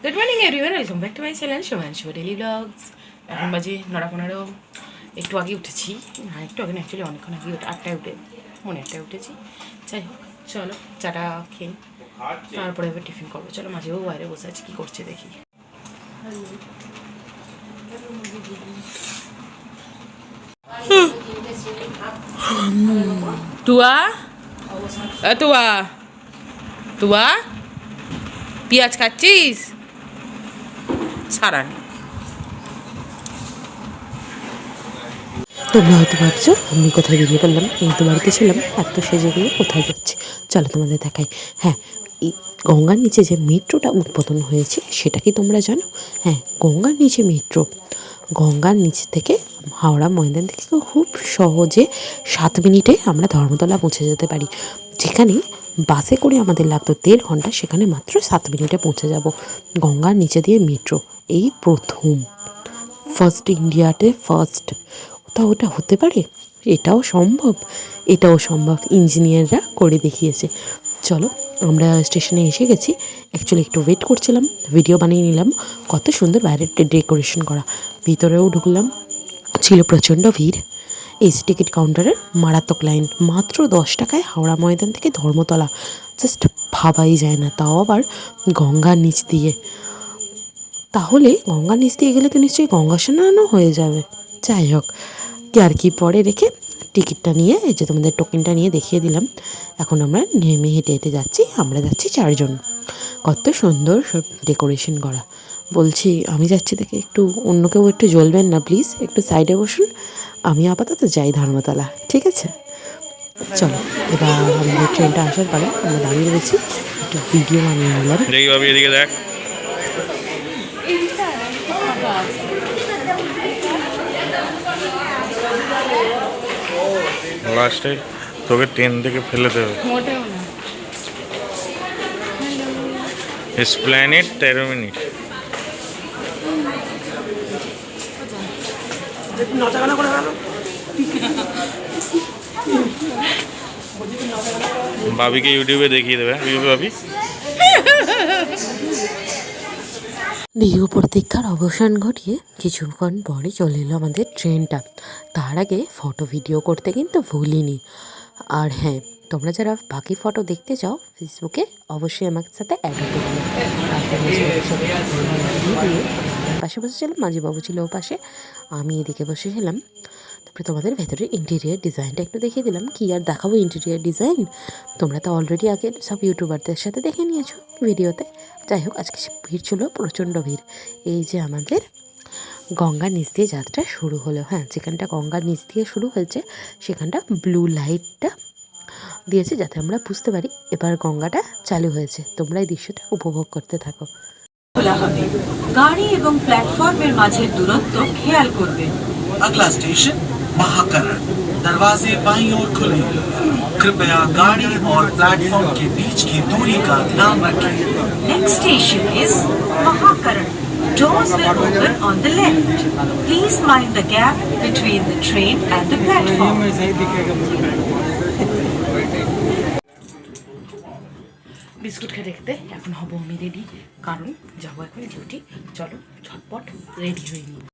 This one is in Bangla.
Good morning everyone, welcome back to my channel Shubh daily blogs. এখন বাজে 9:15। একটু আগে উঠেছি, না একটু আগে না, অ্যাকচুয়ালি অনেকক্ষণ আগে 8টায় উঠে, মনে 1টায় উঠেছি। যাই হোক, চলো চাটা খেয়ে তারপরে এবার টিফিন করবো। চলো, মাঝেও বাইরে বসে আছি, কী করছে দেখি। তুয়া তুয়া তুয়া পেঁয়াজ খাচ্ছিস? সারানি তোমরা হয়তো ভাবছো আমি কোথায় বেরিয়ে পড়লাম, এই তো বাড়িতে ছিলাম, এত সেজে গিয়ে কোথায় যাচ্ছি। চলো তোমাদের দেখাই। হ্যাঁ, এই গঙ্গার নিচে যে মেট্রোটা উদ্বোধন হয়েছে সেটা কি তোমরা জানো? হ্যাঁ, গঙ্গার নিচে মেট্রো। গঙ্গার নিচ থেকে হাওড়া ময়দান থেকে খুব সহজে 7 মিনিটে আমরা ধর্মতলা পৌঁছে যেতে পারি। যেখানে বাসে করে আমাদের লাগতো 1.5 ঘন্টা, সেখানে মাত্র 7 মিনিটে পৌঁছে যাব। গঙ্গার নিচে দিয়ে মেট্রো এই প্রথম, ফার্স্ট ইন্ডিয়াতে ফার্স্ট। তা ওটা হতে পারে? এটাও সম্ভব, এটাও সম্ভব, ইঞ্জিনিয়াররা করে দেখিয়েছে। চলো, আমরা স্টেশনে এসে গেছি। অ্যাকচুয়ালি একটু ওয়েট করছিলাম, ভিডিও বানিয়ে নিলাম। কত সুন্দর বাইরের ডেকোরেশন করা। ভিতরেও ঢুকলাম, ছিল প্রচণ্ড ভিড়। এসি টিকিট কাউন্টারের মারাত্মক লাইন। মাত্র 10 টাকায় হাওড়া ময়দান থেকে ধর্মতলা, জাস্ট ভাবাই যায় না, তাও আবার গঙ্গার নিচ দিয়ে। তাহলে গঙ্গার নিচ দিয়ে গেলে তো নিশ্চয়ই গঙ্গা স্নানও হয়ে যাবে। যাই হোক, আর কি পরে রেখে টিকিটটা নিয়ে, এই যে তোমাদের টোকেনটা নিয়ে দেখিয়ে দিলাম। এখন আমরা নেমে হেঁটে হেঁটে যাচ্ছি। আমরা যাচ্ছি 4 জন। কত সুন্দর সব ডেকোরেশন করা। বলছি, আমি যাচ্ছি দেখে একটু অন্য কেউ একটু জ্বলবেন না প্লিজ, একটু সাইডে বসুন। আমি আপাতত যাই ধর্মতলা, ঠিক আছে? চলো, এবার আমাদের ট্রেনটা আসার পরে আমরা দাঁড়িয়ে রয়েছি, একটু ভিডিও বানিয়ে নিলাম। দেখি ভাবি, এদিকে দেখ। লাস্টে তোকে ট্রেন থেকে ফেলে দেবে। Esplanade 13 minute. ভাবিকে ইউটিউবে দেখিয়ে দেবে। ভাবি দীর্ঘ প্রতীক্ষার অবসান ঘটিয়ে কিছুক্ষণ পরে চলে এলো আমাদের ট্রেনটা। তার আগে ফটো ভিডিও করতে কিন্তু ভুলিনি। আর হ্যাঁ, তোমরা যারা বাকি ফটো দেখতে চাও ফেসবুকে, অবশ্যই আমার সাথে অ্যাড হতে পারো। পাশে বসেছিলাম, মাঝিবাবু ছিল ও পাশে, আমি এদিকে বসেছিলাম। তারপরে তোমাদের ভেতরের ইন্টেরিয়ার ডিজাইনটা একটু দেখিয়ে দিলাম। কী আর দেখাবো ইন্টেরিয়ার ডিজাইন, তোমরা তো অলরেডি আগে সব ইউটিউবারদের সাথে দেখে নিয়েছো ভিডিওতে। যাই হোক, আজকে ভিড় ছিল, প্রচণ্ড ভিড়। এই যে আমাদের গঙ্গার নিচ দিয়ে যাত্রা শুরু হলো। হ্যাঁ, যেখানটা গঙ্গার নিচ দিয়ে শুরু হয়েছে সেখানটা ব্লু লাইটটা দিয়েছে যাতে আমরা বুঝতে পারি এবার গঙ্গাটা চালু হয়েছে। তোমরা এই দৃশ্যটা উপভোগ করতে থাকো। খোলা হবে। গাড়ি এবং প্ল্যাটফর্মের মাঝের দূরত্ব খেয়াল করবেন। अगला स्टेशन महाकरण। दरवाजे बाईं ओर खुले। कृपया गाड़ी और प्लेटफॉर्म के बीच की दूरी का ध्यान रखें। Next station is Mahakaran. Doors will open on the left. Please mind the gap between the train and the platform. Biscuit খেতে খেতে এখন হবো আমি রেডি, কারণ যাবো এখন ডিউটি। চলো ঝটপট রেডি হয়ে নিই।